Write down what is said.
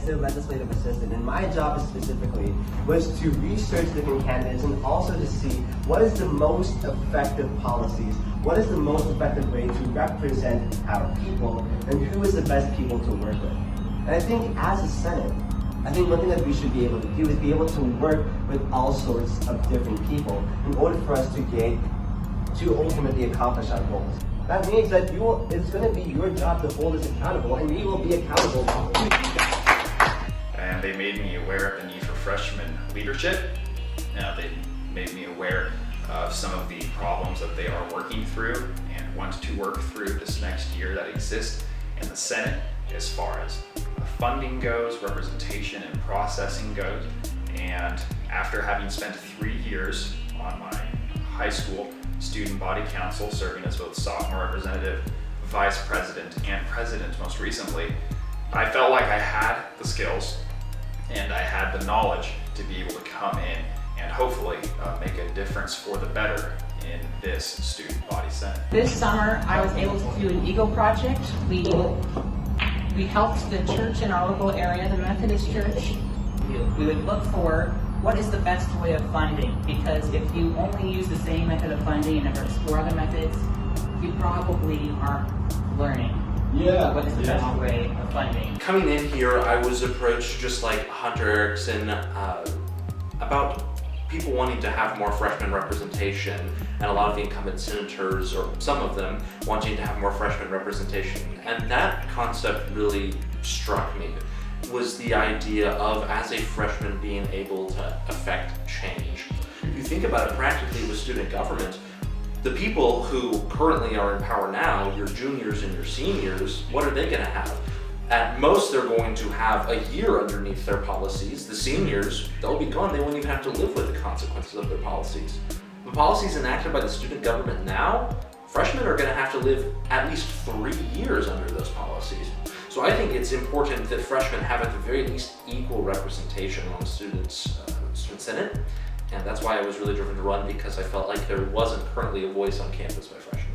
executive legislative assistant, and my job specifically was to research different candidates and also to see what is the most effective policies, what is the most effective way to represent our people, and who is the best people to work with. And I think as a Senate, I think one thing that we should be able to do is be able to work with all sorts of different people in order for us to ultimately accomplish our goals. That means that it's going to be your job to hold us accountable, and we will be accountable to you guys. And they made me aware of the need for freshman leadership. They made me aware of some of the problems that they are working through and want to work through this next year that exist in the Senate as far as funding goes, representation and processing goes. And after having spent 3 years on my high school student body council, serving as both sophomore representative, vice president, and president most recently, I felt like I had the skills and I had the knowledge to be able to come in and hopefully make a difference for the better in this student body senate. This summer, I was able to do an Eagle project. We helped the church in our local area, the Methodist Church. We would look for what is the best way of funding, because if you only use the same method of funding and never explore other methods, you probably aren't learning what is the best way of funding. Coming in here, I was approached just like Hunter Erickson about people wanting to have more freshman representation, and a lot of the incumbent senators, or some of them, wanting to have more freshman representation. And that concept really struck me, was the idea of, as a freshman, being able to affect change. If you think about it practically with student government, the people who currently are in power now, your juniors and your seniors, what are they going to have? At most, they're going to have a year underneath their policies. The seniors, they'll be gone. They won't even have to live with the consequences of their policies. The policies enacted by the student government now, freshmen are going to have to live at least 3 years under those policies. So I think it's important that freshmen have at the very least equal representation on the student senate. And that's why I was really driven to run, because I felt like there wasn't currently a voice on campus by freshmen.